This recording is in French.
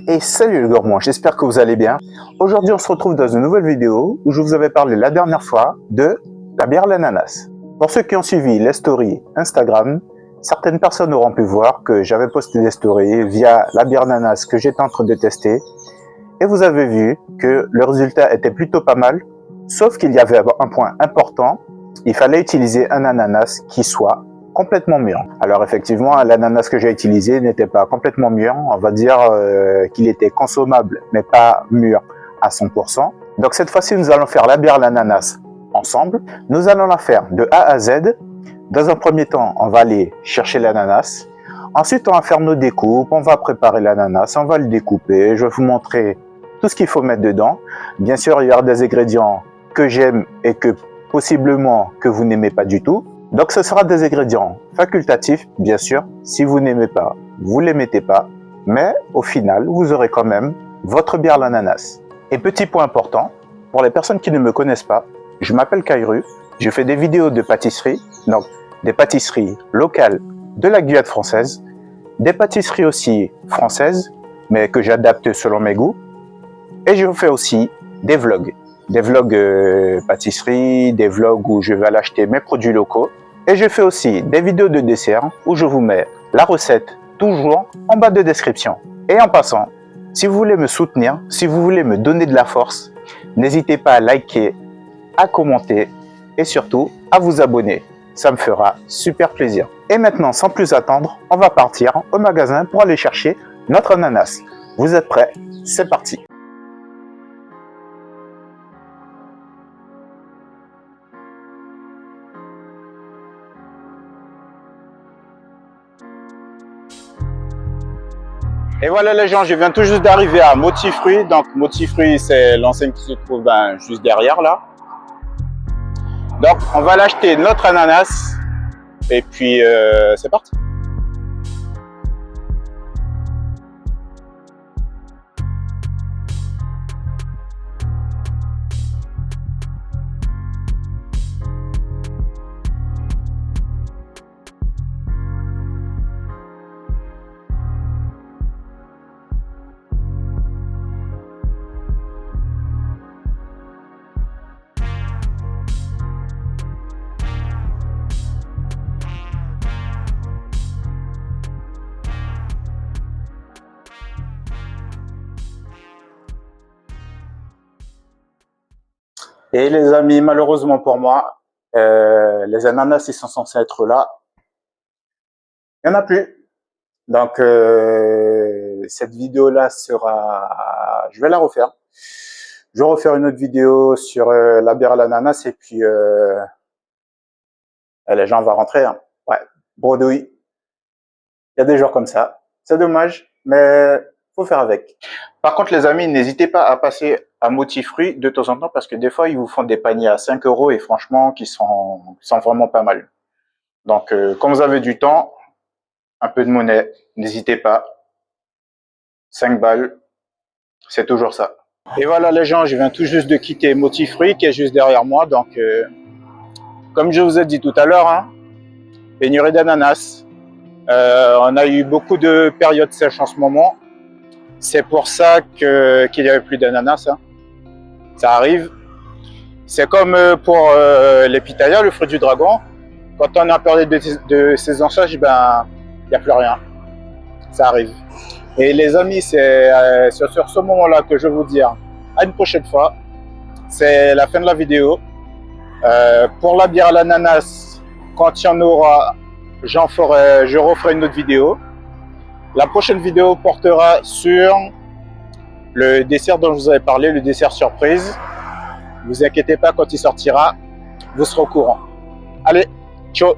Et salut les gourmands, j'espère que vous allez bien. Aujourd'hui on se retrouve dans une nouvelle vidéo où je vous avais parlé la dernière fois de la bière à l'ananas. Pour ceux qui ont suivi les stories Instagram, certaines personnes auront pu voir que j'avais posté des stories via la bière ananas que j'étais en train de tester. Et vous avez vu que le résultat était plutôt pas mal, sauf qu'il y avait un point important, il fallait utiliser un ananas qui soit complètement mûr. Alors effectivement, l'ananas que j'ai utilisé n'était pas complètement mûr, on va dire qu'il était consommable, mais pas mûr à 100%. Donc cette fois-ci, nous allons faire la bière à l'ananas ensemble. Nous allons la faire de A à Z. Dans un premier temps, on va aller chercher l'ananas. Ensuite, on va faire nos découpes, on va préparer l'ananas, on va le découper. Je vais vous montrer tout ce qu'il faut mettre dedans. Bien sûr, il y aura des ingrédients que j'aime et que possiblement que vous n'aimez pas du tout. Donc ce sera des ingrédients facultatifs, bien sûr. Si vous n'aimez pas, vous ne les mettez pas. Mais au final, vous aurez quand même votre bière à l'ananas. Et petit point important, pour les personnes qui ne me connaissent pas, je m'appelle Kairu. Je fais des vidéos de pâtisserie, donc des pâtisseries locales de la Guyane française, des pâtisseries aussi françaises, mais que j'adapte selon mes goûts. Et je fais aussi des vlogs pâtisserie, des vlogs où je vais aller acheter mes produits locaux. Et je fais aussi des vidéos de dessert où je vous mets la recette toujours en bas de description. Et en passant, si vous voulez me soutenir, si vous voulez me donner de la force, n'hésitez pas à liker, à commenter et surtout à vous abonner. Ça me fera super plaisir. Et maintenant, sans plus attendre, on va partir au magasin pour aller chercher notre ananas. Vous êtes prêts? C'est parti! Et voilà les gens, je viens tout juste d'arriver à Motifruit. Donc Motifruit, c'est l'enseigne qui se trouve juste derrière là. Donc on va l'acheter notre ananas et puis c'est parti. Et les amis, malheureusement pour moi, les ananas, ils sont censés être là. Il n'y en a plus. Donc, cette vidéo-là sera... Je vais la refaire. Je vais refaire une autre vidéo sur la bière à l'ananas et puis les gens vont rentrer. Hein. Ouais, bredouille. Il y a des jours comme ça. C'est dommage, mais faut faire avec. Par contre, les amis, n'hésitez pas à passer à Motifruit de temps en temps parce que des fois, ils vous font des paniers à 5 € et franchement, qui sont vraiment pas mal. Donc, quand vous avez du temps, un peu de monnaie, n'hésitez pas. 5 balles, c'est toujours ça. Et voilà les gens, je viens tout juste de quitter Motifruit qui est juste derrière moi. Donc, comme je vous ai dit tout à l'heure, hein, pénurie d'ananas. On a eu beaucoup de périodes sèches en ce moment. C'est pour ça qu'il n'y avait plus d'ananas. Hein. Ça arrive. C'est comme pour les pitayas, le fruit du dragon. Quand on a période de saison sèche, ben, il n'y a plus rien. Ça arrive. Et les amis, c'est sur ce moment-là que je vais vous dire à une prochaine fois. C'est la fin de la vidéo. Pour la bière à l'ananas, quand il y en aura, je referai une autre vidéo. La prochaine vidéo portera sur le dessert dont je vous avais parlé, le dessert surprise. Ne vous inquiétez pas, quand il sortira, vous serez au courant. Allez, ciao!